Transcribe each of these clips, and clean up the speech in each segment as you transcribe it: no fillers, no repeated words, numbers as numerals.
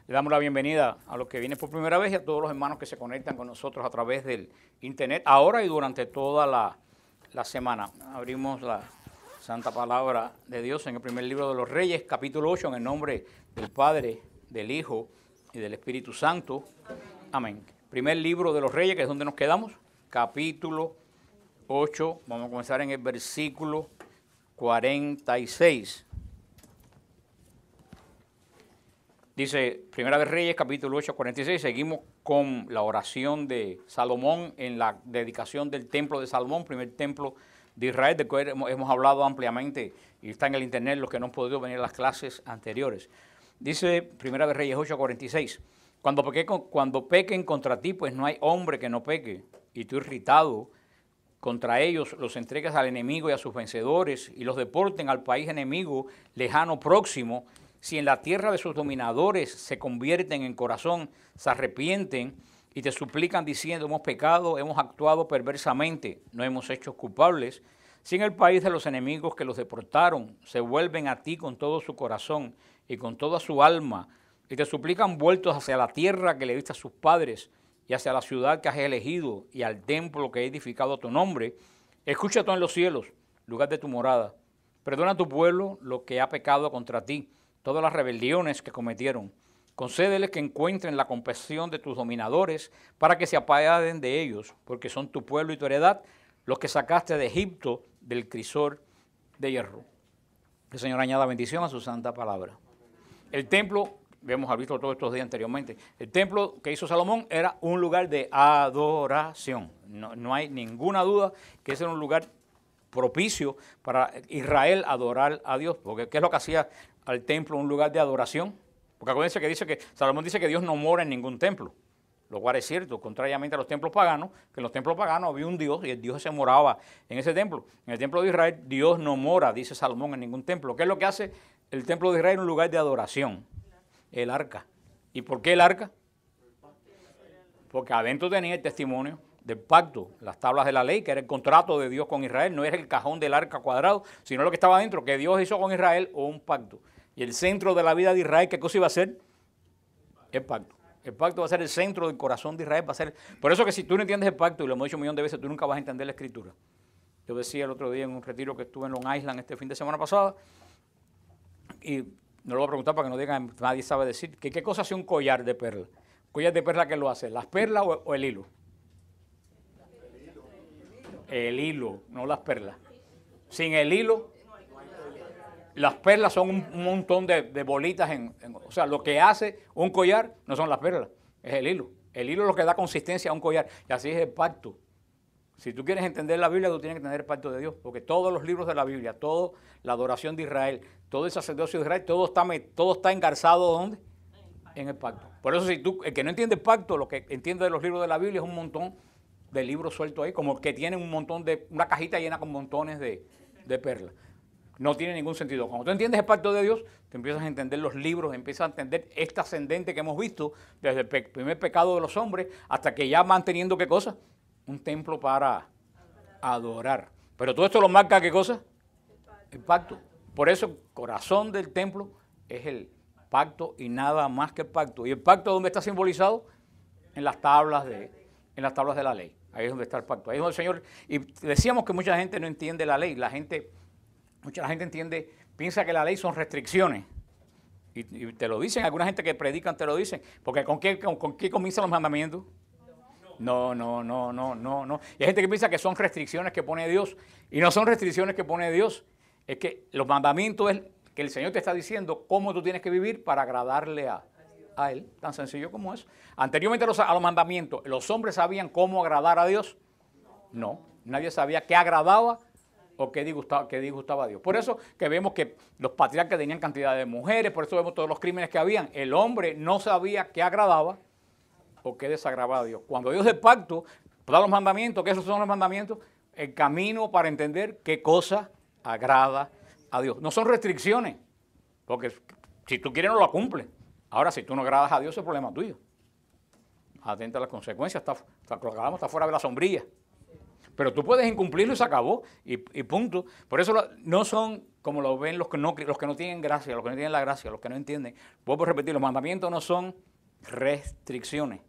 Le damos la bienvenida a los que vienen por primera vez y a todos los hermanos que se conectan con nosotros a través del internet, ahora y durante toda la semana. Abrimos la Santa Palabra de Dios en el primer libro de los Reyes, capítulo 8, en el nombre del Padre, del Hijo y del Espíritu Santo. Amén. Primer libro de los Reyes, que es donde nos quedamos, capítulo 8. Vamos a comenzar en el versículo 46. Dice, Primera de Reyes, capítulo 8, 46, seguimos con la oración de Salomón en la dedicación del templo de Salomón, primer templo de Israel, del cual hemos hablado ampliamente y está en el internet los que no han podido venir a las clases anteriores. Dice Primera de Reyes 8, 46, cuando pequen contra ti, pues no hay hombre que no peque, y tú irritado contra ellos los entregas al enemigo y a sus vencedores y los deporten al país enemigo lejano próximo. Si en la tierra de sus dominadores se convierten en corazón, se arrepienten y te suplican diciendo, hemos pecado, hemos actuado perversamente, no hemos hecho culpables. Si en el país de los enemigos que los deportaron se vuelven a ti con todo su corazón y con toda su alma y te suplican vueltos hacia la tierra que le diste a sus padres y hacia la ciudad que has elegido y al templo que he edificado a tu nombre, escucha tú en los cielos, lugar de tu morada. Perdona a tu pueblo lo que ha pecado contra ti, todas las rebeliones que cometieron. Concédeles que encuentren la compasión de tus dominadores para que se apiaden de ellos, porque son tu pueblo y tu heredad, los que sacaste de Egipto del crisol de hierro. Que el Señor añada bendición a su santa palabra. El templo, hemos visto todos estos días anteriormente, el templo que hizo Salomón era un lugar de adoración. No hay ninguna duda que ese era un lugar propicio para Israel adorar a Dios, porque ¿qué es lo que hacía al templo un lugar de adoración? Porque acuérdense que Salomón dice que Dios no mora en ningún templo, lo cual es cierto, contrariamente a los templos paganos, que en los templos paganos había un Dios y el Dios se moraba en ese templo. En el templo de Israel Dios no mora, dice Salomón, en ningún templo. ¿Qué es lo que hace el templo de Israel? Un lugar de adoración, el arca. ¿Y por qué el arca? Porque adentro tenía el testimonio del pacto, las tablas de la ley, que era el contrato de Dios con Israel, no era el cajón del arca cuadrado, sino lo que estaba adentro, que Dios hizo con Israel o un pacto. Y el centro de la vida de Israel, ¿qué cosa iba a ser? El pacto. El pacto va a ser el centro del corazón de Israel, va a ser. Por eso que si tú no entiendes el pacto, y lo hemos dicho un millón de veces, tú nunca vas a entender la Escritura. Yo decía el otro día en un retiro que estuve en Long Island este fin de semana pasada, y no lo voy a preguntar para que no digan, nadie sabe decir, que qué cosa hace un collar de perla. ¿Collar de perla qué lo hace? ¿Las perlas o el hilo? El hilo, no las perlas. Sin el hilo, las perlas son un montón de bolitas. O sea, lo que hace un collar no son las perlas, es el hilo. El hilo es lo que da consistencia a un collar. Y así es el pacto. Si tú quieres entender la Biblia, tú tienes que entender el pacto de Dios. Porque todos los libros de la Biblia, toda la adoración de Israel, todo el sacerdocio de Israel, todo está engarzado ¿dónde? En el pacto. Por eso el que no entiende el pacto, lo que entiende de los libros de la Biblia es un montón de libros sueltos ahí, como que tienen una cajita llena con montones de perlas. No tiene ningún sentido. Cuando tú entiendes el pacto de Dios, te empiezas a entender los libros, empiezas a entender este ascendente que hemos visto desde el primer pecado de los hombres hasta que ya van teniendo, ¿qué cosa? Un templo para adorar. Pero todo esto lo marca, ¿qué cosa? El pacto. Por eso el corazón del templo es el pacto y nada más que el pacto. ¿Y el pacto dónde está simbolizado? En las tablas de la ley. Ahí es donde está el pacto. Ahí es donde el Señor. Y decíamos que mucha gente no entiende la ley. Mucha gente piensa que la ley son restricciones. Y te lo dicen, alguna gente que predican te lo dicen. Porque ¿con qué comienzan los mandamientos? No. Y hay gente que piensa que son restricciones que pone Dios. Y no son restricciones que pone Dios. Es que los mandamientos es que el Señor te está diciendo cómo tú tienes que vivir para agradarle a Él. Tan sencillo como eso. Anteriormente a los mandamientos, ¿los hombres sabían cómo agradar a Dios? No. Nadie sabía qué agradaba o qué disgustaba a Dios. Por eso que vemos que los patriarcas tenían cantidad de mujeres, por eso vemos todos los crímenes que habían. El hombre no sabía qué agradaba o qué desagradaba a Dios. Cuando Dios del pacto da los mandamientos, ¿qué esos son los mandamientos? El camino para entender qué cosa agrada a Dios. No son restricciones, porque si tú quieres no la cumples. Ahora, si tú no agradas a Dios, es problema tuyo. Atenta a las consecuencias, está fuera de la sombrilla. Pero tú puedes incumplirlo y se acabó, y punto. Por eso no son como lo ven los que no tienen gracia, los que no tienen la gracia, los que no entienden. Vuelvo a repetir, los mandamientos no son restricciones.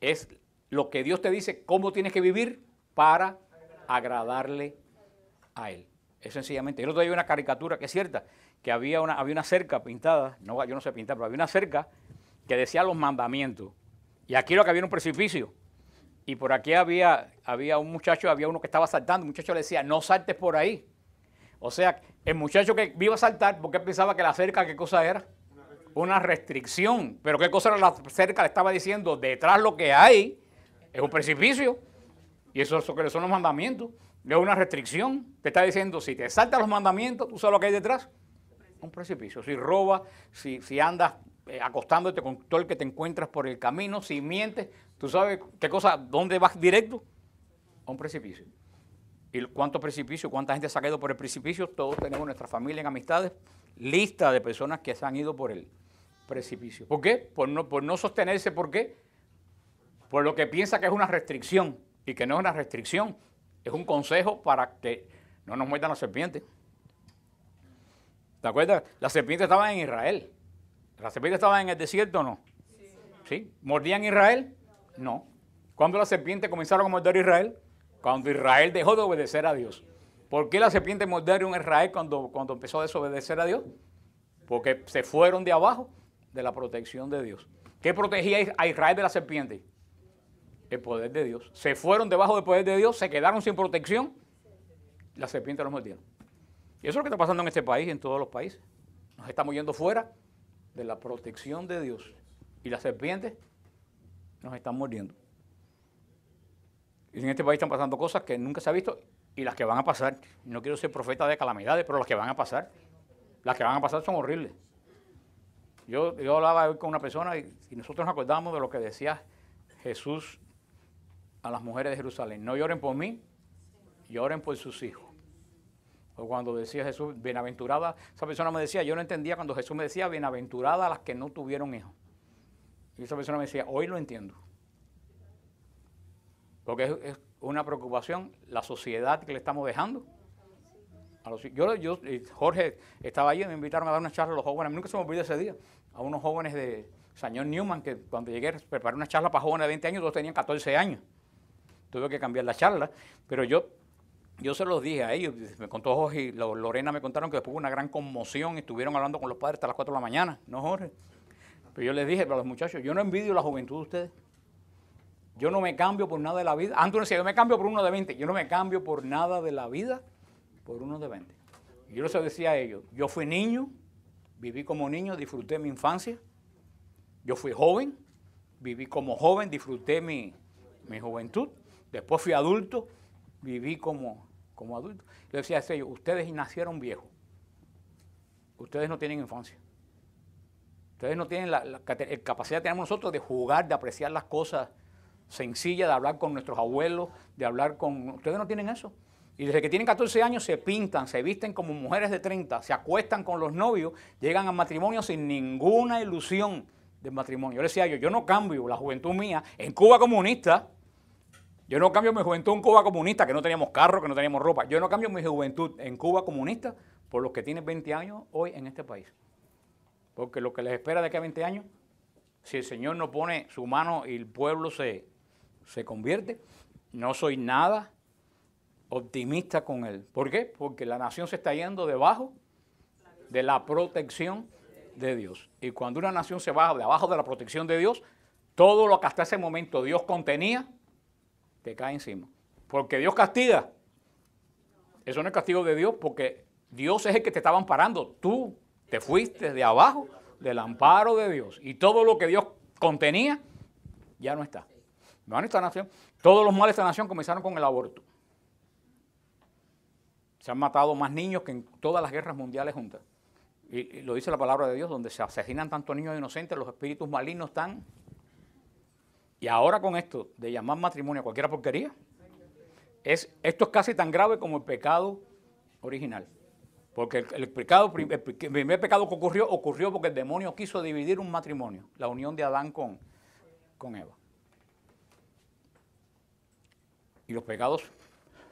Es lo que Dios te dice, cómo tienes que vivir para agradarle a Él. Es sencillamente. El otro día hay una caricatura que es cierta, que había una cerca pintada, no, yo no sé pintar, pero había una cerca que decía los mandamientos. Y aquí lo que había era un precipicio. Y por aquí había un muchacho, había uno que estaba saltando, el muchacho le decía, no saltes por ahí. O sea, el muchacho que iba a saltar, porque pensaba que la cerca, ¿qué cosa era? Una restricción. Pero ¿qué cosa era la cerca? Le estaba diciendo, detrás lo que hay es un precipicio. Y eso que son los mandamientos. No es una restricción. Te está diciendo, si te saltas los mandamientos, ¿tú sabes lo que hay detrás? Un precipicio. Si robas, si andas acostándote con todo el que te encuentras por el camino, si mientes, ¿tú sabes qué cosa, dónde vas directo? A un precipicio. ¿Y cuántos precipicios, cuánta gente se ha caído por el precipicio? Todos tenemos nuestra familia en amistades, lista de personas que se han ido por el precipicio. ¿Por qué? Por no sostenerse. ¿Por qué? Por lo que piensa que es una restricción, y que no es una restricción, es un consejo para que no nos muerdan las serpientes. ¿Te acuerdas? Las serpientes estaban en Israel. ¿Las serpientes estaban en el desierto o no? ¿Sí? ¿Mordían Israel? No. ¿Cuándo las serpientes comenzaron a morder a Israel? Cuando Israel dejó de obedecer a Dios. ¿Por qué las serpientes mordieron a Israel cuando empezó a desobedecer a Dios? Porque se fueron de abajo de la protección de Dios. ¿Qué protegía a Israel de la serpiente? El poder de Dios. Se fueron debajo del poder de Dios, se quedaron sin protección, las serpientes los mordieron. Y eso es lo que está pasando en este país y en todos los países. Nos estamos yendo fuera de la protección de Dios. Y las serpientes nos están mordiendo. Y en este país están pasando cosas que nunca se ha visto y las que van a pasar. No quiero ser profeta de calamidades, pero las que van a pasar. Las que van a pasar son horribles. Yo hablaba hoy con una persona y nosotros nos acordamos de lo que decía Jesús a las mujeres de Jerusalén. No lloren por mí, lloren por sus hijos. O cuando decía Jesús, bienaventurada, esa persona me decía, yo no entendía cuando Jesús me decía, bienaventurada las que no tuvieron hijos. Y esa persona me decía, hoy lo entiendo. Porque es una preocupación la sociedad que le estamos dejando. Jorge estaba allí y me invitaron a dar una charla a los jóvenes. Nunca se me olvidó ese día. A unos jóvenes de señor Newman, que cuando llegué preparé una charla para jóvenes de 20 años, todos tenían 14 años. Tuve que cambiar la charla, pero yo se los dije a ellos. Me contó Jorge y Lorena me contaron que después hubo una gran conmoción y estuvieron hablando con los padres hasta las 4 de la mañana. ¿No, Jorge? Pero yo les dije a los muchachos, yo no envidio la juventud de ustedes. Yo no me cambio por nada de la vida. Antes decía, yo me cambio por uno de 20. Yo no me cambio por nada de la vida por uno de 20. Y yo les decía a ellos, yo fui niño, viví como niño, disfruté mi infancia. Yo fui joven, viví como joven, disfruté mi juventud. Después fui adulto, viví como adulto. Yo decía a ellos, ustedes nacieron viejos. Ustedes no tienen infancia. Ustedes no tienen la capacidad que tenemos nosotros de jugar, de apreciar las cosas sencillas, de hablar con nuestros abuelos, de hablar con... Ustedes no tienen eso. Y desde que tienen 14 años se pintan, se visten como mujeres de 30, se acuestan con los novios, llegan al matrimonio sin ninguna ilusión del matrimonio. Yo les decía yo no cambio la juventud mía en Cuba comunista. Yo no cambio mi juventud en Cuba comunista, que no teníamos carro, que no teníamos ropa. Yo no cambio mi juventud en Cuba comunista por los que tienen 20 años hoy en este país. Porque lo que les espera de aquí a 20 años, si el Señor no pone su mano y el pueblo se convierte, no soy nada optimista con él. ¿Por qué? Porque la nación se está yendo debajo de la protección de Dios. Y cuando una nación se baja debajo de la protección de Dios, todo lo que hasta ese momento Dios contenía, te cae encima. Porque Dios castiga. Eso no es castigo de Dios, porque Dios es el que te estaba amparando. Tú te fuiste de abajo del amparo de Dios. Y todo lo que Dios contenía, ya no está. ¿No? Esta nación, todos los males de esta nación comenzaron con el aborto. Se han matado más niños que en todas las guerras mundiales juntas. Y lo dice la palabra de Dios, donde se asesinan tantos niños inocentes, los espíritus malignos están. Y ahora con esto de llamar matrimonio a cualquier porquería, esto es casi tan grave como el pecado original. Porque el primer pecado que ocurrió porque el demonio quiso dividir un matrimonio, la unión de Adán con Eva. Y los pecados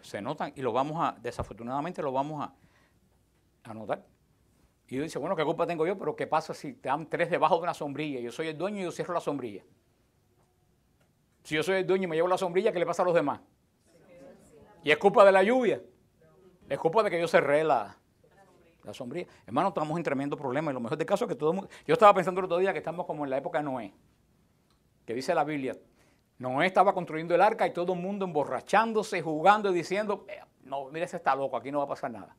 se notan y desafortunadamente lo vamos a notar. Y uno dice, bueno, ¿qué culpa tengo yo? Pero ¿qué pasa si te dan 3 debajo de una sombrilla? Yo soy el dueño y yo cierro la sombrilla. Si yo soy el dueño y me llevo la sombrilla, ¿qué le pasa a los demás? ¿Y es culpa de la lluvia? Es culpa de que yo cerré la sombrilla. Hermano, estamos en tremendo problema. Y lo mejor del caso es que todo el mundo... Yo estaba pensando el otro día que estamos como en la época de Noé. Que dice la Biblia, Noé estaba construyendo el arca y todo el mundo emborrachándose, jugando y diciendo, no, mira, ese está loco, aquí no va a pasar nada.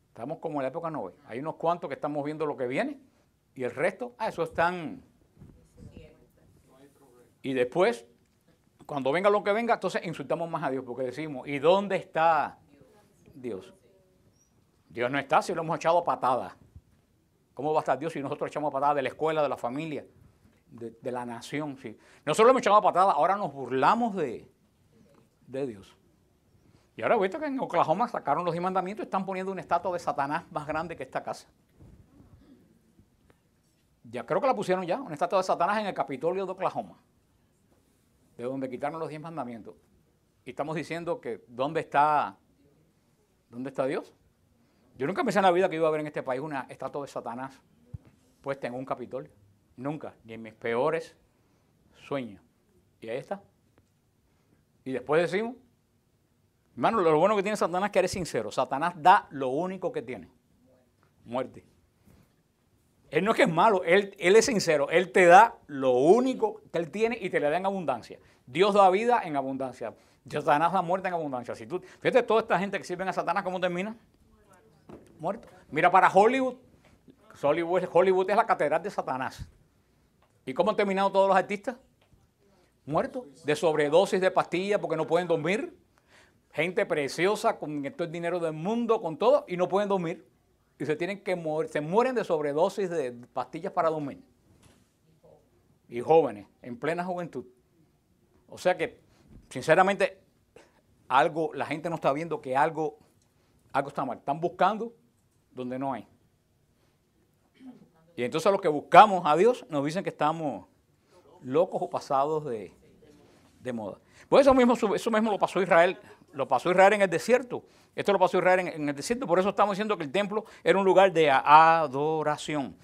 Estamos como en la época de Noé. Hay unos cuantos que estamos viendo lo que viene y el resto, eso están... Y después, cuando venga lo que venga, entonces insultamos más a Dios porque decimos, ¿y dónde está Dios? Dios no está si lo hemos echado a patadas. ¿Cómo va a estar Dios si nosotros echamos a patadas de la escuela, de la familia, de la nación? Sí. Nosotros lo hemos echado a patadas, ahora nos burlamos de Dios. Y ahora ahorita que en Oklahoma sacaron los 10 mandamientos, están poniendo una estatua de Satanás más grande que esta casa. Ya creo que la pusieron ya, una estatua de Satanás en el Capitolio de Oklahoma, de donde quitaron los 10 mandamientos. Y estamos diciendo que ¿dónde está Dios? Yo nunca pensé en la vida que iba a ver en este país una estatua de Satanás puesta en un Capitolio. Nunca, ni en mis peores sueños. Y ahí está. Y después decimos, hermano, lo bueno que tiene Satanás es que eres sincero. Satanás da lo único que tiene. Muerte. Él no es que es malo, él es sincero. Él te da lo único que él tiene y te le da en abundancia. Dios da vida en abundancia. Satanás da muerte en abundancia. Si tú, fíjate, toda esta gente que sirven a Satanás, ¿cómo termina? Muerto. Mira para Hollywood. Hollywood es la catedral de Satanás. ¿Y cómo han terminado todos los artistas? Muertos. De sobredosis de pastillas porque no pueden dormir. Gente preciosa con todo el dinero del mundo, con todo, y no pueden dormir. Y se tienen que morir, se mueren de sobredosis de pastillas para dormir. Y jóvenes, en plena juventud. O sea que, sinceramente, la gente no está viendo que algo está mal. Están buscando donde no hay. Y entonces los que buscamos a Dios nos dicen que estamos locos o pasados de moda. Pues eso mismo lo pasó Israel. Lo pasó Israel en el desierto. Esto lo pasó Israel en el desierto. Por eso estamos diciendo que el templo era un lugar de adoración.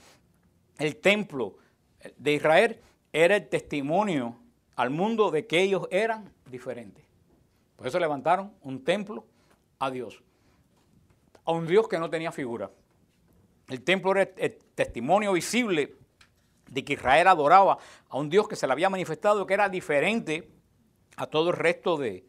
El templo de Israel era el testimonio al mundo de que ellos eran diferentes. Por eso levantaron un templo a Dios. A un Dios que no tenía figura. El templo era el testimonio visible de que Israel adoraba a un Dios que se le había manifestado, que era diferente a todo el resto de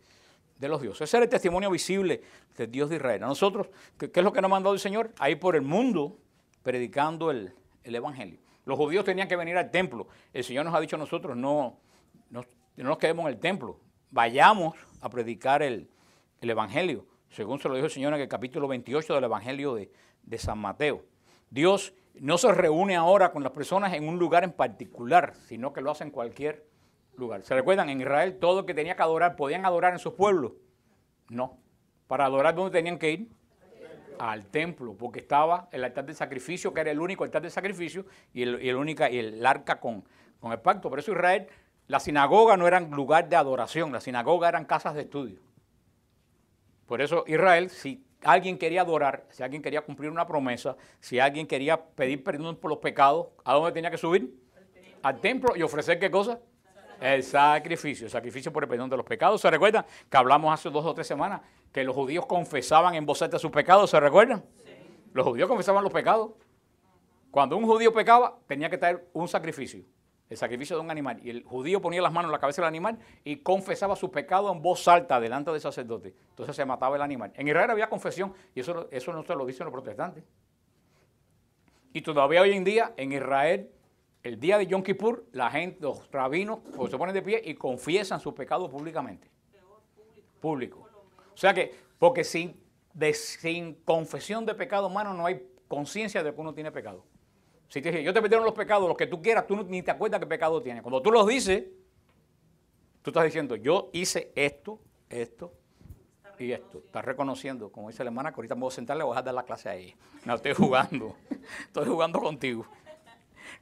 los dioses. Ese era el testimonio visible del Dios de Israel. A nosotros, ¿qué es lo que nos mandó el Señor? A ir por el mundo predicando el Evangelio. Los judíos tenían que venir al templo. El Señor nos ha dicho a nosotros, no nos quedemos en el templo. Vayamos a predicar el Evangelio, según se lo dijo el Señor en el capítulo 28 del Evangelio de San Mateo. Dios no se reúne ahora con las personas en un lugar en particular, sino que lo hace en cualquier lugar. ¿Se recuerdan? En Israel todo el que tenía que adorar, ¿podían adorar en sus pueblos? No. Para adorar, ¿dónde tenían que ir? Al templo, porque estaba el altar de sacrificio, que era el único altar de sacrificio, y el arca con el pacto. Por eso Israel, la sinagoga no era lugar de adoración, la sinagoga eran casas de estudio. Por eso Israel, si alguien quería adorar, si alguien quería cumplir una promesa, si alguien quería pedir perdón por los pecados, ¿a dónde tenía que subir? Al templo y ofrecer ¿qué cosa? El sacrificio por el perdón de los pecados. ¿Se recuerdan? Que hablamos hace 2 o 3 semanas que los judíos confesaban en voz alta sus pecados. ¿Se recuerdan? Sí. Los judíos confesaban los pecados. Cuando un judío pecaba, tenía que traer un sacrificio. El sacrificio de un animal. Y el judío ponía las manos en la cabeza del animal y confesaba su pecado en voz alta delante del sacerdote. Entonces se mataba el animal. En Israel había confesión y eso no se lo dicen los protestantes. Y todavía hoy en día en Israel, el día de Yom Kippur, la gente, los rabinos, pues, se ponen de pie y confiesan sus pecados públicamente. Público. O sea que, porque sin confesión de pecado, hermano, no hay conciencia de que uno tiene pecado. Si te dije, yo te perdieron los pecados, los que tú quieras, tú ni te acuerdas qué pecado tienes. Cuando tú los dices, tú estás diciendo, yo hice esto y esto. Estás reconociendo, como dice la hermana, que ahorita me voy a sentar, le voy a dar la clase a ella. No, estoy jugando. Estoy jugando contigo.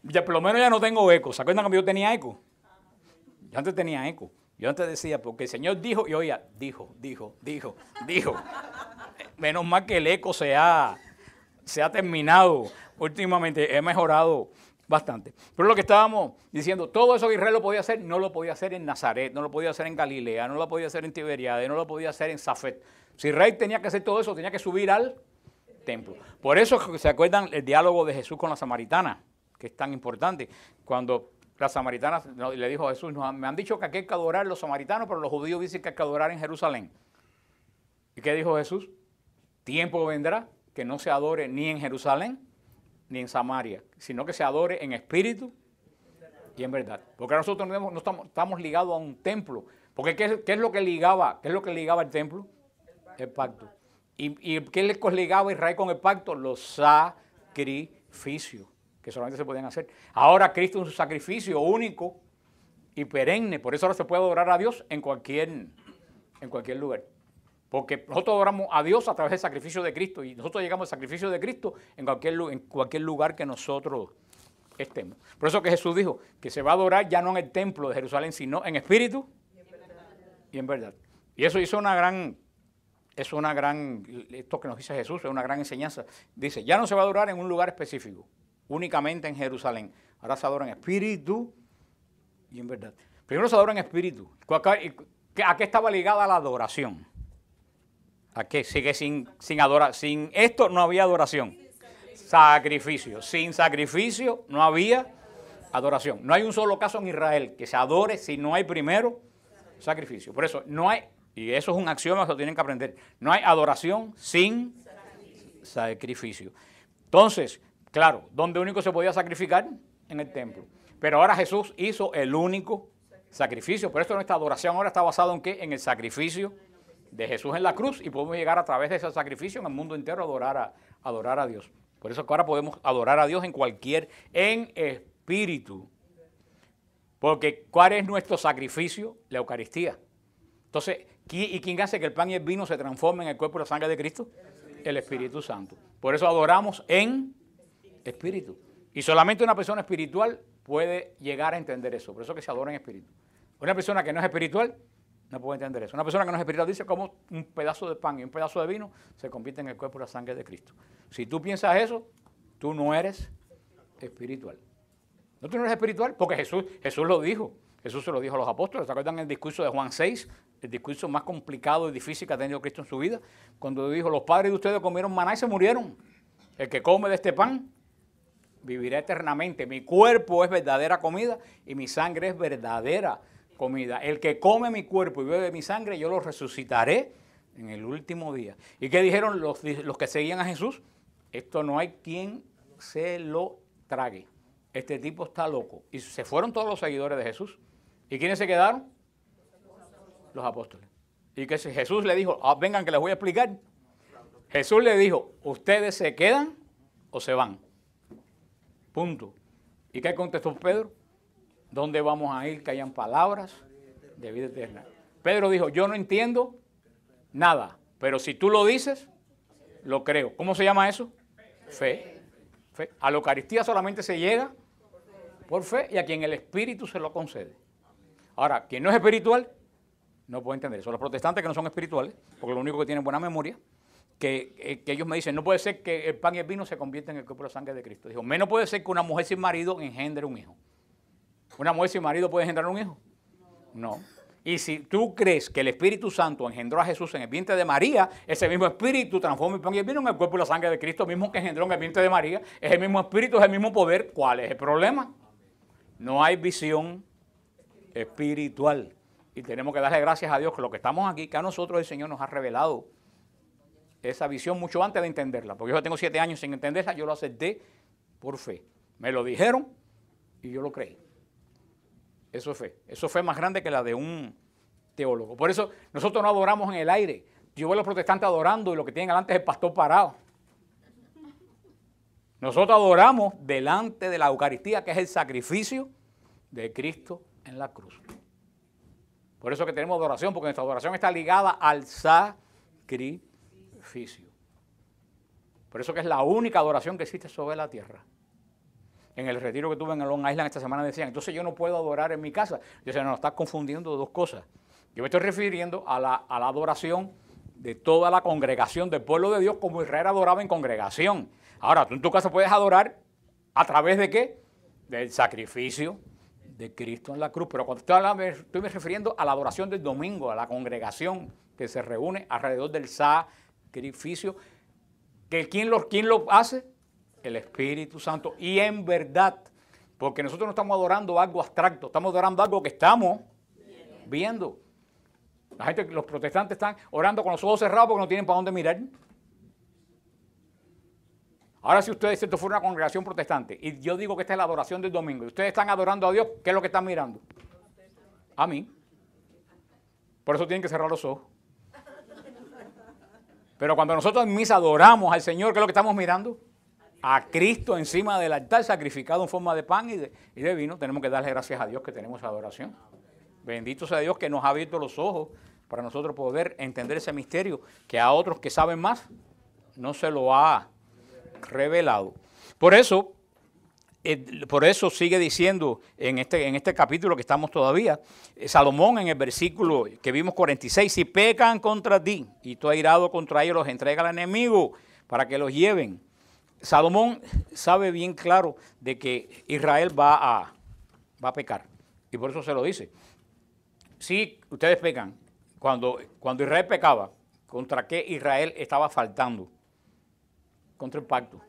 Ya, por lo menos ya no tengo eco. ¿Se acuerdan que yo tenía eco? Yo antes tenía eco. Yo antes decía, porque el Señor dijo, y oía, dijo. Menos mal que el eco se ha terminado últimamente, he mejorado bastante. Pero lo que estábamos diciendo, todo eso que Israel lo podía hacer, no lo podía hacer en Nazaret, no lo podía hacer en Galilea, no lo podía hacer en Tiberiade, no lo podía hacer en Safet. Si Israel tenía que hacer todo eso, tenía que subir al templo. Por eso se acuerdan el diálogo de Jesús con la samaritana, que es tan importante. Cuando la samaritana le dijo a Jesús, me han dicho que aquí hay que adorar los samaritanos, pero los judíos dicen que hay que adorar en Jerusalén. ¿Y qué dijo Jesús? Tiempo vendrá que no se adore ni en Jerusalén ni en Samaria, sino que se adore en espíritu y en verdad. Porque nosotros no estamos ligados a un templo. Porque ¿qué es lo que ligaba? ¿Qué es lo que ligaba el templo? El pacto. ¿Y qué le ligaba a Israel con el pacto? Los sacrificios, que solamente se podían hacer. Ahora Cristo es un sacrificio único y perenne. Por eso ahora se puede adorar a Dios en cualquier lugar. Porque nosotros adoramos a Dios a través del sacrificio de Cristo y nosotros llegamos al sacrificio de Cristo en cualquier lugar que nosotros estemos. Por eso que Jesús dijo que se va a adorar ya no en el templo de Jerusalén, sino en espíritu y en verdad. Y eso hizo esto que nos dice Jesús es una gran enseñanza. Dice, ya no se va a adorar en un lugar específico, únicamente en Jerusalén. Ahora se adora en espíritu y en verdad. Primero se adora en espíritu. ¿A qué estaba ligada la adoración? ¿A qué? Sigue sin adorar. Sin esto no había adoración. Sacrificio. Sin sacrificio no había adoración. No hay un solo caso en Israel que se adore si no hay primero sacrificio. Por eso no hay, y eso es un axioma que lo tienen que aprender, no hay adoración sin sacrificio. Entonces, claro, ¿dónde único se podía sacrificar? En el templo. Pero ahora Jesús hizo el único sacrificio. Por eso nuestra adoración ahora está basada en ¿qué? En el sacrificio de Jesús en la cruz, y podemos llegar a través de ese sacrificio en el mundo entero a adorar a Dios. Por eso que ahora podemos adorar a Dios en espíritu. Porque ¿cuál es nuestro sacrificio? La Eucaristía. Entonces, ¿y quién hace que el pan y el vino se transformen en el cuerpo y la sangre de Cristo? El Espíritu Santo. Por eso adoramos en espíritu. Y solamente una persona espiritual puede llegar a entender eso. Por eso que se adora en espíritu. Una persona que no es espiritual no puede entender eso. Una persona que no es espiritual dice cómo un pedazo de pan y un pedazo de vino se convierte en el cuerpo y la sangre de Cristo. Si tú piensas eso, tú no eres espiritual. No, tú no eres espiritual porque Jesús lo dijo. Jesús se lo dijo a los apóstoles. ¿Se acuerdan el discurso de Juan 6? El discurso más complicado y difícil que ha tenido Cristo en su vida. Cuando dijo, los padres de ustedes comieron maná y se murieron. El que come de este pan vivirá eternamente. Mi cuerpo es verdadera comida y mi sangre es verdadera comida. El que come mi cuerpo y bebe mi sangre, yo lo resucitaré en el último día. ¿Y qué dijeron los que seguían a Jesús? Esto no hay quien se lo trague. Este tipo está loco. Y se fueron todos los seguidores de Jesús. ¿Y quiénes se quedaron? Los apóstoles. Y que Jesús le dijo, vengan que les voy a explicar. Jesús le dijo, ¿ustedes se quedan o se van? Punto. ¿Y qué contestó Pedro? ¿Dónde vamos a ir que hayan palabras de vida eterna? Pedro dijo, yo no entiendo nada, pero si tú lo dices, lo creo. ¿Cómo se llama eso? Fe. Fe. A la Eucaristía solamente se llega por fe y a quien el Espíritu se lo concede. Ahora, quien no es espiritual, no puede entender eso. Los protestantes que no son espirituales, porque lo único que tienen buena memoria, que ellos me dicen, no puede ser que el pan y el vino se conviertan en el cuerpo y la sangre de Cristo. Dijo, menos puede ser que una mujer sin marido engendre un hijo. ¿Una mujer sin marido puede engendrar un hijo? No. Y si tú crees que el Espíritu Santo engendró a Jesús en el vientre de María, ese mismo Espíritu transforma el pan y el vino en el cuerpo y la sangre de Cristo, mismo que engendró en el vientre de María, es el mismo Espíritu, es el mismo poder. ¿Cuál es el problema? No hay visión espiritual. Y tenemos que darle gracias a Dios que lo que estamos aquí, que a nosotros el Señor nos ha revelado esa visión mucho antes de entenderla. Porque yo tengo 7 años sin entenderla, yo lo acepté por fe. Me lo dijeron y yo lo creí. Eso es fe. Eso es fe más grande que la de un teólogo. Por eso nosotros no adoramos en el aire. Yo veo a los protestantes adorando y lo que tienen delante es el pastor parado. Nosotros adoramos delante de la Eucaristía, que es el sacrificio de Cristo en la cruz. Por eso que tenemos adoración, porque nuestra adoración está ligada al sacrificio. Por eso que es la única adoración que existe sobre la tierra. En el retiro que tuve en Long Island esta semana decían, entonces yo no puedo adorar en mi casa. Yo decía, no, estás confundiendo dos cosas. Yo me estoy refiriendo a la adoración de toda la congregación del pueblo de Dios como Israel adoraba en congregación. Ahora, tú en tu casa puedes adorar a través de ¿qué? Del sacrificio de Cristo en la cruz. Pero cuando estoy me refiriendo a la adoración del domingo, a la congregación que se reúne alrededor del sacrificio. ¿Quién lo hace? El Espíritu Santo. Y en verdad, porque nosotros no estamos adorando algo abstracto, estamos adorando algo que estamos viendo. La gente, los protestantes están orando con los ojos cerrados porque no tienen para dónde mirar. Ahora si ustedes, si esto fuera una congregación protestante, y yo digo que esta es la adoración del domingo, y ustedes están adorando a Dios, ¿qué es lo que están mirando? A mí. Por eso tienen que cerrar los ojos. Pero cuando nosotros en misa adoramos al Señor, ¿qué es lo que estamos mirando? A Cristo encima del altar, sacrificado en forma de pan y de vino. Tenemos que darle gracias a Dios que tenemos esa adoración. Bendito sea Dios que nos ha abierto los ojos para nosotros poder entender ese misterio que a otros que saben más no se lo ha revelado. Por eso sigue diciendo en este capítulo que estamos todavía, Salomón en el versículo que vimos 46, si pecan contra ti y tú airado contra ellos los entrega al enemigo para que los lleven. Salomón sabe bien claro de que Israel va a pecar y por eso se lo dice. Si ustedes pecan, cuando Israel pecaba, ¿contra qué Israel estaba faltando? Contra el pacto.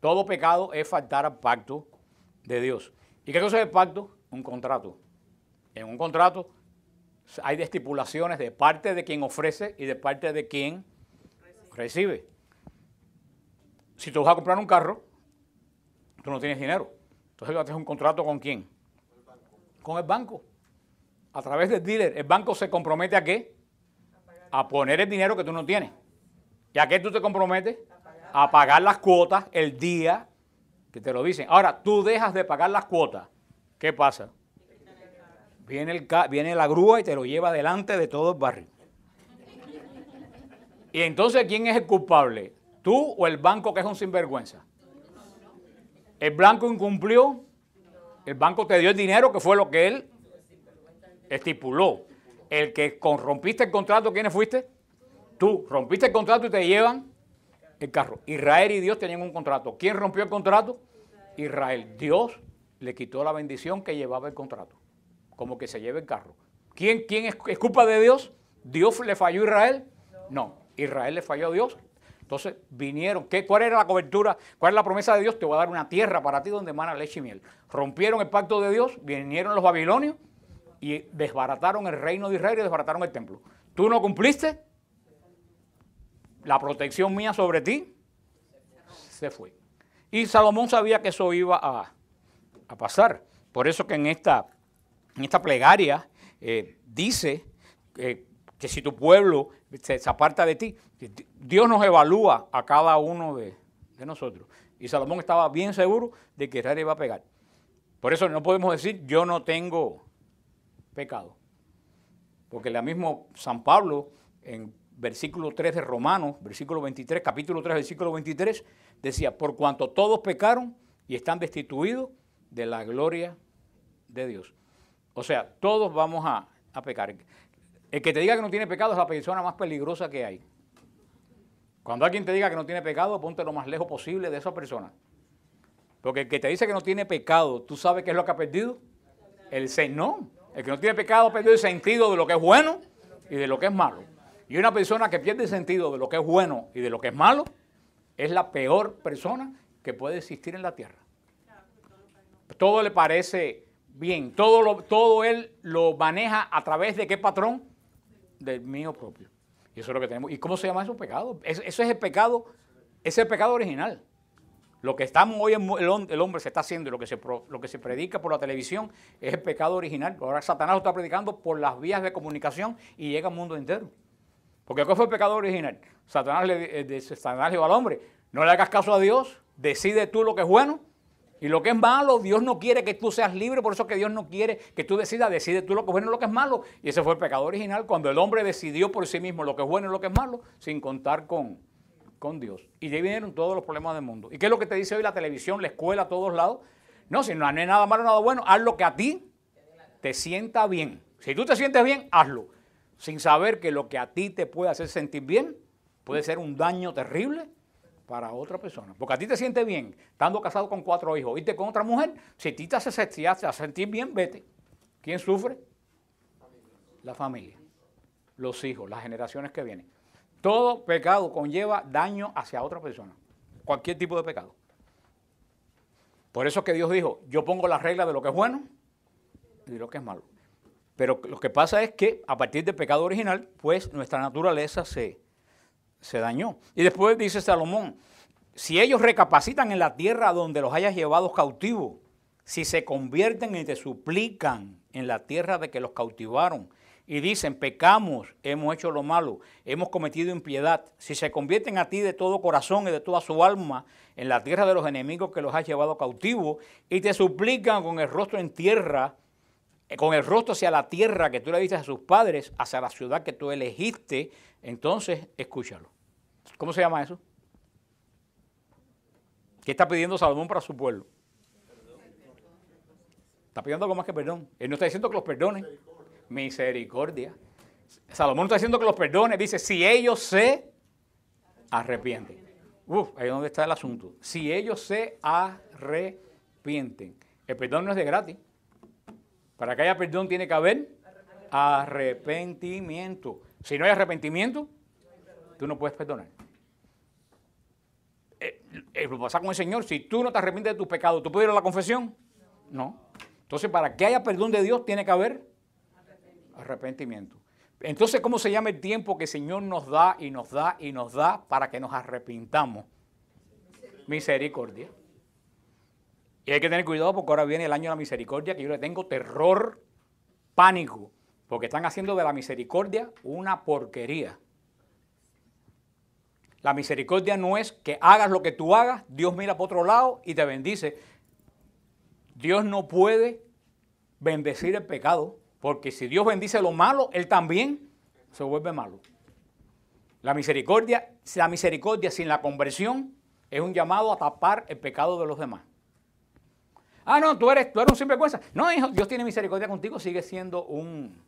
Todo pecado es faltar al pacto de Dios. ¿Y qué cosa es el pacto? Un contrato. En un contrato hay estipulaciones de parte de quien ofrece y de parte de quien recibe. Si tú vas a comprar un carro, tú no tienes dinero. Entonces vas a hacer un contrato ¿con quién? Con el banco. A través del dealer. El banco se compromete ¿a qué? A poner el dinero que tú no tienes. ¿Y a qué tú te comprometes? A pagar las cuotas el día que te lo dicen. Ahora, tú dejas de pagar las cuotas. ¿Qué pasa? Viene la grúa y te lo lleva delante de todo el barrio. Y entonces, ¿quién es el culpable? ¿Tú o el banco que es un sinvergüenza? El banco incumplió. El banco te dio el dinero que fue lo que él estipuló. El que rompiste el contrato, ¿quiénes fuiste? Tú rompiste el contrato y te llevan el carro. Israel y Dios tenían un contrato. ¿Quién rompió el contrato? Israel. Dios le quitó la bendición que llevaba el contrato. Como que se lleve el carro. ¿Quién es culpa de Dios? ¿Dios le falló a Israel? No. Israel le falló a Dios. Entonces vinieron. ¿Cuál era la cobertura? ¿Cuál es la promesa de Dios? Te voy a dar una tierra para ti donde emana leche y miel. Rompieron el pacto de Dios, vinieron los babilonios y desbarataron el reino de Israel y desbarataron el templo. ¿Tú no cumpliste? La protección mía sobre ti se fue. Y Salomón sabía que eso iba a pasar. Por eso que en esta plegaria dice que si tu pueblo se aparta de ti, Dios nos evalúa a cada uno de nosotros. Y Salomón estaba bien seguro de que Israel iba a pecar. Por eso no podemos decir yo no tengo pecado. Porque el mismo San Pablo en versículo 3 de Romanos, versículo 23, capítulo 3, versículo 23, decía, por cuanto todos pecaron y están destituidos de la gloria de Dios. O sea, todos vamos a pecar. El que te diga que no tiene pecado es la persona más peligrosa que hay. Cuando alguien te diga que no tiene pecado, ponte lo más lejos posible de esa persona. Porque el que te dice que no tiene pecado, ¿tú sabes qué es lo que ha perdido? No. El que no tiene pecado ha perdido el sentido de lo que es bueno y de lo que es malo. Y una persona que pierde el sentido de lo que es bueno y de lo que es malo, es la peor persona que puede existir en la tierra. Todo le parece bien, todo él lo maneja a través de qué patrón? Del mío propio. Y eso es lo que tenemos. ¿Y cómo se llama eso? Pecado. Eso es el pecado, ese es el pecado original. Lo que estamos hoy el hombre se está haciendo y lo que se predica por la televisión es el pecado original. Ahora Satanás lo está predicando por las vías de comunicación y llega al mundo entero. Porque ¿qué fue el pecado original? Satanás le dijo al hombre, no le hagas caso a Dios, decide tú lo que es bueno y lo que es malo. Dios no quiere que tú seas libre, por eso que Dios no quiere que tú decidas, decide tú lo que es bueno y lo que es malo. Y ese fue el pecado original, cuando el hombre decidió por sí mismo lo que es bueno y lo que es malo, sin contar con Dios. Y de ahí vinieron todos los problemas del mundo. ¿Y qué es lo que te dice hoy la televisión, la escuela, a todos lados? No, si no hay nada malo, nada bueno, haz lo que a ti te sienta bien. Si tú te sientes bien, hazlo. Sin saber que lo que a ti te puede hacer sentir bien puede ser un daño terrible para otra persona. Porque a ti te sientes bien, estando casado con 4 hijos, irte con otra mujer, si a ti te hace sentir bien, vete. ¿Quién sufre? La familia, los hijos, las generaciones que vienen. Todo pecado conlleva daño hacia otra persona. Cualquier tipo de pecado. Por eso es que Dios dijo, yo pongo las reglas de lo que es bueno y de lo que es malo. Pero lo que pasa es que a partir del pecado original, pues nuestra naturaleza se dañó. Y después dice Salomón, si ellos recapacitan en la tierra donde los hayas llevado cautivos, si se convierten y te suplican en la tierra de que los cautivaron, y dicen, pecamos, hemos hecho lo malo, hemos cometido impiedad, si se convierten a ti de todo corazón y de toda su alma en la tierra de los enemigos que los has llevado cautivos, y te suplican con el rostro en tierra, con el rostro hacia la tierra que tú le diste a sus padres, hacia la ciudad que tú elegiste, entonces escúchalo. ¿Cómo se llama eso? ¿Qué está pidiendo Salomón para su pueblo? Está pidiendo algo más que perdón. Él no está diciendo que los perdone. Misericordia. Salomón no está diciendo que los perdone. Dice, si ellos se arrepienten. Ahí es donde está el asunto. Si ellos se arrepienten. El perdón no es de gratis. Para que haya perdón tiene que haber arrepentimiento. Si no hay arrepentimiento, tú no puedes perdonar. Lo pasa con el Señor. Si tú no te arrepientes de tus pecados, ¿tú puedes ir a la confesión? No. Entonces, para que haya perdón de Dios, tiene que haber arrepentimiento. Entonces, ¿cómo se llama el tiempo que el Señor nos da y nos da y nos da para que nos arrepintamos? Misericordia. Y hay que tener cuidado porque ahora viene el año de la misericordia, que yo le tengo terror, pánico, porque están haciendo de la misericordia una porquería. La misericordia no es que hagas lo que tú hagas, Dios mira para otro lado y te bendice. Dios no puede bendecir el pecado, porque si Dios bendice lo malo, Él también se vuelve malo. La misericordia sin la conversión es un llamado a tapar el pecado de los demás. Ah, no, tú eres un sinvergüenza. No, hijo, Dios tiene misericordia contigo, sigue siendo un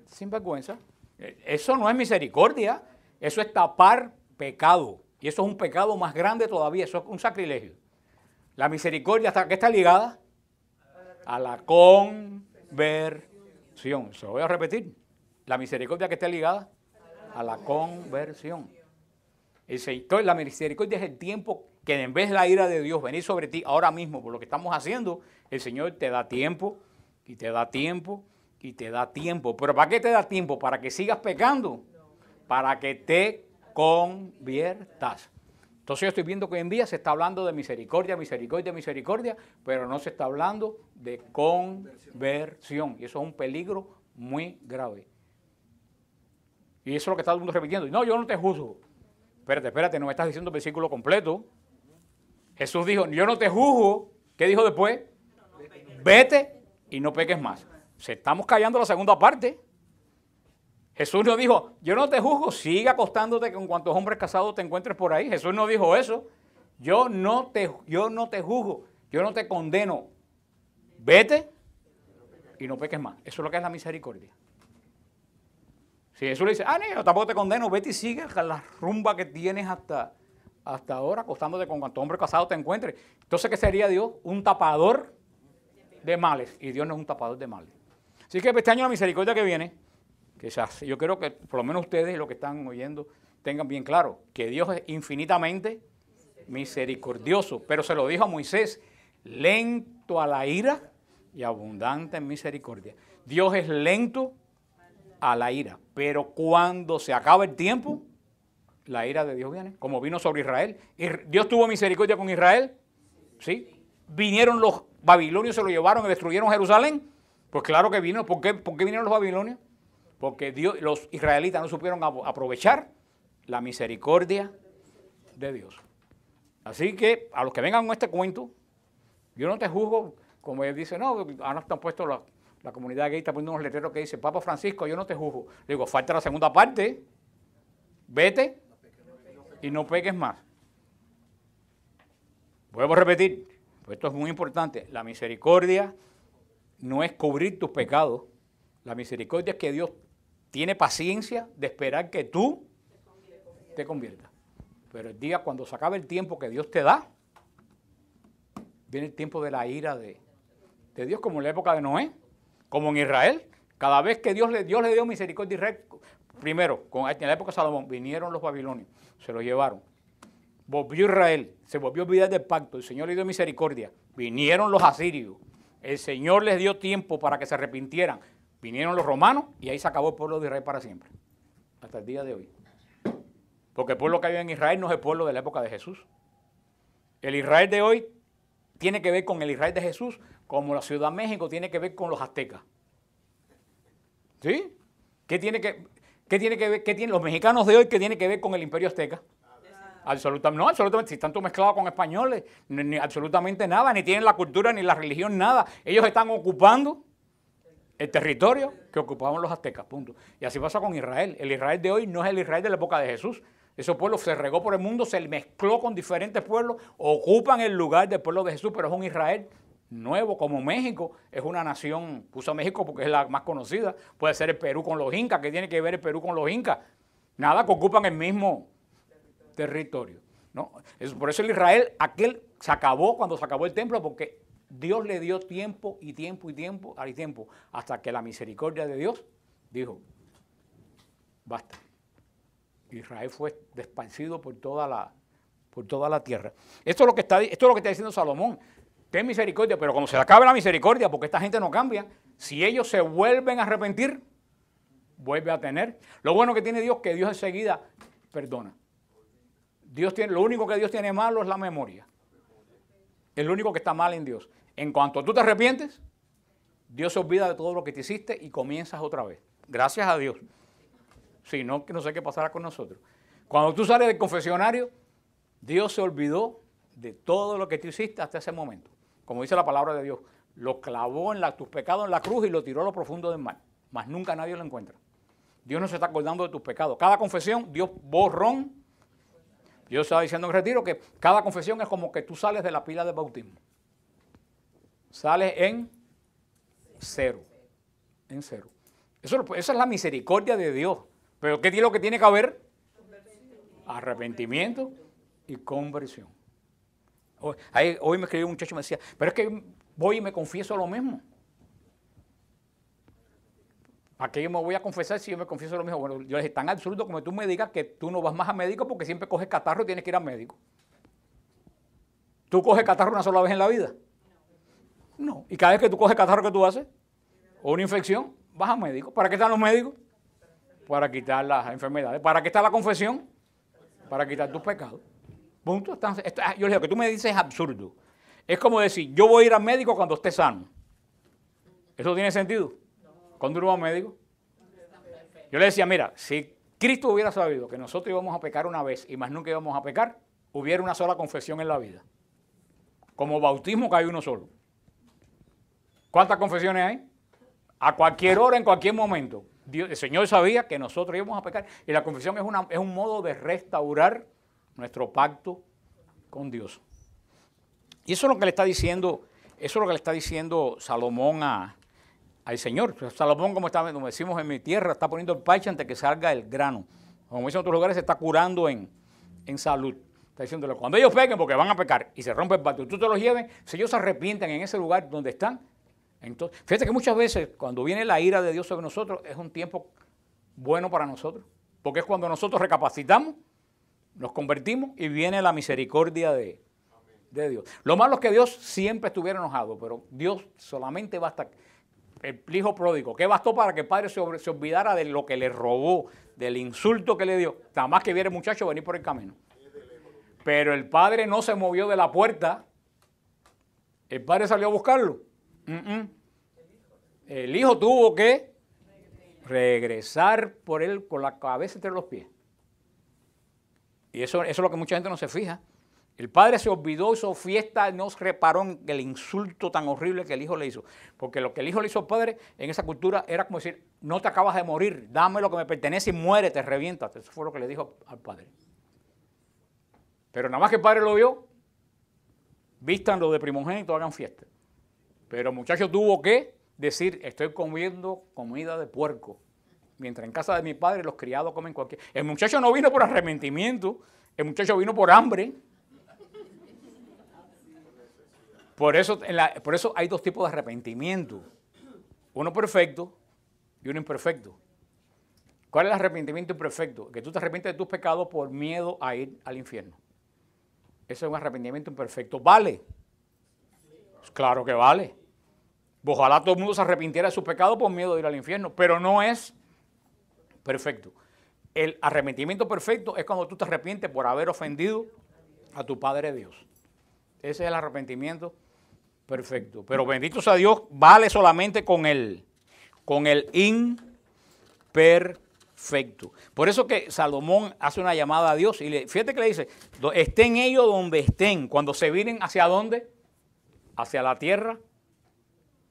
sinvergüenza. Eso no es misericordia, eso es tapar pecado. Y eso es un pecado más grande todavía, eso es un sacrilegio. La misericordia, ¿a qué está ligada? A la conversión. Se lo voy a repetir. La misericordia que está ligada a la conversión. Entonces, la misericordia es el tiempo que en vez de la ira de Dios venir sobre ti ahora mismo por lo que estamos haciendo, el Señor te da tiempo y te da tiempo y te da tiempo. ¿Pero para qué te da tiempo? ¿Para que sigas pecando? Para que te conviertas. Entonces yo estoy viendo que hoy en día se está hablando de misericordia, misericordia, misericordia, pero no se está hablando de conversión. Y eso es un peligro muy grave. Y eso es lo que está todo el mundo repitiendo. No, yo no te juzgo. Espérate, no me estás diciendo el versículo completo. Jesús dijo, yo no te juzgo. ¿Qué dijo después? Vete y no peques más. Se estamos callando la segunda parte. Jesús no dijo, yo no te juzgo, sigue acostándote con cuantos hombres casados te encuentres por ahí. Jesús no dijo eso. Yo no te juzgo, yo no te condeno. Vete y no peques más. Eso es lo que es la misericordia. Si Jesús le dice, no, yo tampoco te condeno, vete y sigue la rumba que tienes hasta ahora, acostándote con cuantos hombres casados te encuentres. Entonces, ¿qué sería Dios? Un tapador de males. Y Dios no es un tapador de males. Así que este año la misericordia que viene, que yo creo que por lo menos ustedes y los que están oyendo tengan bien claro que Dios es infinitamente misericordioso, pero se lo dijo a Moisés, lento a la ira y abundante en misericordia. Dios es lento a la ira, pero cuando se acaba el tiempo, la ira de Dios viene, como vino sobre Israel. ¿Dios tuvo misericordia con Israel? ¿Sí? ¿Vinieron los babilonios, se lo llevaron y destruyeron Jerusalén? Pues claro que vino. ¿Por qué vinieron los babilonios? Porque los israelitas no supieron aprovechar la misericordia de Dios. Así que a los que vengan con este cuento, yo no te juzgo, como él dice, no, ahora están puestos la comunidad gay, está poniendo unos letreros que dice, Papa Francisco, yo no te juzgo. Le digo, falta la segunda parte, vete y no peques más. Vuelvo a repetir, Pues esto es muy importante. La misericordia no es cubrir tus pecados. La misericordia es que Dios tiene paciencia de esperar que tú te conviertas. Pero el día cuando se acabe el tiempo que Dios te da, viene el tiempo de la ira de Dios, como en la época de Noé, como en Israel. Cada vez que Dios le dio misericordia a Israel, primero, en la época de Salomón, vinieron los babilonios, se los llevaron. Volvió Israel, se volvió a olvidar del pacto, el Señor le dio misericordia. Vinieron los asirios, el Señor les dio tiempo para que se arrepintieran. Vinieron los romanos y ahí se acabó el pueblo de Israel para siempre, hasta el día de hoy. Porque el pueblo que había en Israel no es el pueblo de la época de Jesús. El Israel de hoy tiene que ver con el Israel de Jesús, como la Ciudad de México tiene que ver con los aztecas. ¿Sí? ¿Qué tiene que ver? ¿Qué tienen los mexicanos de hoy que tiene que ver con el Imperio Azteca? Absolutamente, no, absolutamente, si están todos mezclados con españoles, ni absolutamente nada, ni tienen la cultura ni la religión, nada. Ellos están ocupando el territorio que ocupaban los aztecas, punto. Y así pasa con Israel. El Israel de hoy no es el Israel de la época de Jesús. Ese pueblo se regó por el mundo, se mezcló con diferentes pueblos, ocupan el lugar del pueblo de Jesús, pero es un Israel nuevo, como México, es una nación, puso México porque es la más conocida, puede ser el Perú con los incas, ¿qué tiene que ver el Perú con los incas? Nada, que ocupan el mismo territorio, ¿no? Por eso el Israel, aquel se acabó cuando se acabó el templo, porque Dios le dio tiempo y tiempo y tiempo, hasta que la misericordia de Dios dijo, basta. Israel fue desparcido por toda la tierra. Esto es lo que está diciendo Salomón. Ten misericordia, pero cuando se le acabe la misericordia, porque esta gente no cambia, si ellos se vuelven a arrepentir, vuelve a tener. Lo bueno que tiene Dios, que Dios enseguida perdona. Lo único que Dios tiene malo es la memoria. Es lo único que está mal en Dios. En cuanto tú te arrepientes, Dios se olvida de todo lo que te hiciste y comienzas otra vez. Gracias a Dios. Si no, que no sé qué pasará con nosotros. Cuando tú sales del confesionario, Dios se olvidó de todo lo que tú hiciste hasta ese momento. Como dice la palabra de Dios, lo clavó tus pecados en la cruz y lo tiró a lo profundo del mar. Mas nunca nadie lo encuentra. Dios no se está acordando de tus pecados. Cada confesión, Dios borrón. Yo estaba diciendo en retiro que cada confesión es como que tú sales de la pila de bautismo. Sales en cero. En cero. Esa es la misericordia de Dios. Pero ¿qué es lo que tiene que haber? Arrepentimiento y conversión. Hoy me escribió un muchacho y me decía, pero es que voy y me confieso lo mismo. ¿Para qué yo me voy a confesar si yo me confieso lo mismo? Bueno, yo le dije, tan absurdo como tú me digas que tú no vas más a médico porque siempre coges catarro y tienes que ir al médico. ¿Tú coges catarro una sola vez en la vida? No. Y cada vez que tú coges catarro, ¿qué tú haces? O una infección, vas al médico. ¿Para qué están los médicos? Para quitar las enfermedades. ¿Para qué está la confesión? Para quitar tus pecados. Punto. Yo le digo, que tú me dices es absurdo. Es como decir, yo voy a ir al médico cuando esté sano. ¿Eso tiene sentido? ¿Cuándo uno va al médico? Yo le decía, mira, si Cristo hubiera sabido que nosotros íbamos a pecar una vez y más nunca íbamos a pecar, hubiera una sola confesión en la vida. Como bautismo que hay uno solo. ¿Cuántas confesiones hay? A cualquier hora, en cualquier momento. El Señor sabía que nosotros íbamos a pecar y la confesión es un modo de restaurar nuestro pacto con Dios. Y eso es lo que le está diciendo, Salomón al Señor. Salomón, como decimos en mi tierra, está poniendo el parche antes que salga el grano. Como dicen en otros lugares, se está curando en salud. Está diciéndole, cuando ellos pequen, porque van a pecar y se rompe el pacto, tú te los lleves, si ellos se arrepienten en ese lugar donde están, entonces, fíjate que muchas veces cuando viene la ira de Dios sobre nosotros es un tiempo bueno para nosotros, porque es cuando nosotros recapacitamos, nos convertimos y viene la misericordia de Dios. Lo malo es que Dios siempre estuviera enojado, pero Dios solamente basta, el hijo pródigo, ¿qué bastó para que el padre se olvidara de lo que le robó, del insulto que le dio? Nada más que viera el muchacho venir por el camino. Pero el padre no se movió de la puerta, el padre salió a buscarlo. El hijo tuvo que regresar por él con la cabeza entre los pies. Y eso es lo que mucha gente no se fija. El padre se olvidó, hizo fiesta, no se reparó en el insulto tan horrible que el hijo le hizo. Porque lo que el hijo le hizo al padre en esa cultura era como decir, no te acabas de morir, dame lo que me pertenece y muérete, reviéntate. Eso fue lo que le dijo al padre. Pero nada más que el padre lo vio, vístanlo de primogénito, hagan fiesta. Pero el muchacho tuvo que decir, estoy comiendo comida de puerco, mientras en casa de mi padre los criados comen cualquier... El muchacho no vino por arrepentimiento, el muchacho vino por hambre. Por eso hay dos tipos de arrepentimiento, uno perfecto y uno imperfecto. ¿Cuál es el arrepentimiento imperfecto? Que tú te arrepientes de tus pecados por miedo a ir al infierno. Ese es un arrepentimiento imperfecto. ¿Vale? Claro que vale. Ojalá todo el mundo se arrepintiera de sus pecados por miedo de ir al infierno, pero no es perfecto. El arrepentimiento perfecto es cuando tú te arrepientes por haber ofendido a tu Padre Dios. Ese es el arrepentimiento perfecto. Pero bendito sea Dios, vale solamente con el imperfecto. Por eso que Salomón hace una llamada a Dios y fíjate que le dice, estén ellos donde estén, cuando se vienen ¿hacia dónde? Hacia la tierra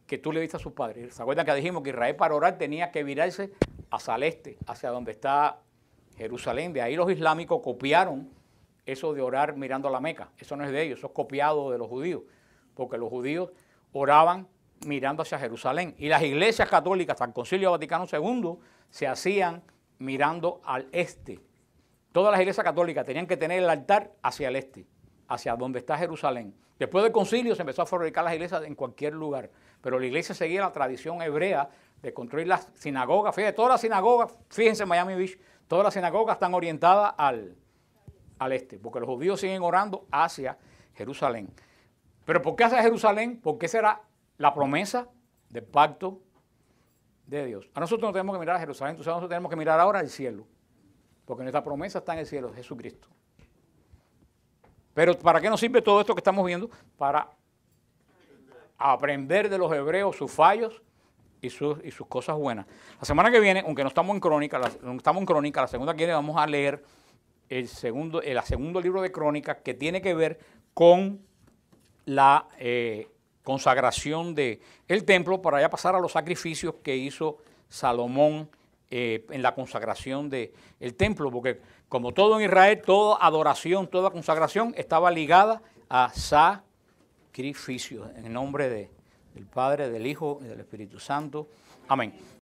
que tú le diste a sus padres. ¿Se acuerdan que dijimos que Israel para orar tenía que virarse hacia el este, hacia donde está Jerusalén? De ahí los islámicos copiaron eso de orar mirando a la Meca. Eso no es de ellos, eso es copiado de los judíos, porque los judíos oraban mirando hacia Jerusalén. Y las iglesias católicas, hasta el Concilio Vaticano II, se hacían mirando al este. Todas las iglesias católicas tenían que tener el altar hacia el este, hacia donde está Jerusalén. Después del concilio se empezó a fabricar las iglesias en cualquier lugar, pero la iglesia seguía la tradición hebrea de construir las sinagogas. Fíjense, todas las sinagogas, fíjense en Miami Beach, todas las sinagogas están orientadas al este, porque los judíos siguen orando hacia Jerusalén. ¿Pero por qué hacia Jerusalén? Porque esa era la promesa del pacto de Dios. A nosotros no tenemos que mirar a Jerusalén, entonces nosotros tenemos que mirar ahora al cielo, porque nuestra promesa está en el cielo, Jesucristo. Pero ¿para qué nos sirve todo esto que estamos viendo? Para aprender de los hebreos sus fallos y sus cosas buenas. La semana que viene, aunque no estamos en Crónica, la segunda que viene vamos a leer el segundo libro de Crónicas, que tiene que ver con la consagración del templo, para ya pasar a los sacrificios que hizo Salomón en la consagración del templo, porque como todo en Israel, toda adoración, toda consagración estaba ligada a sacrificios, en el nombre del Padre, del Hijo y del Espíritu Santo. Amén.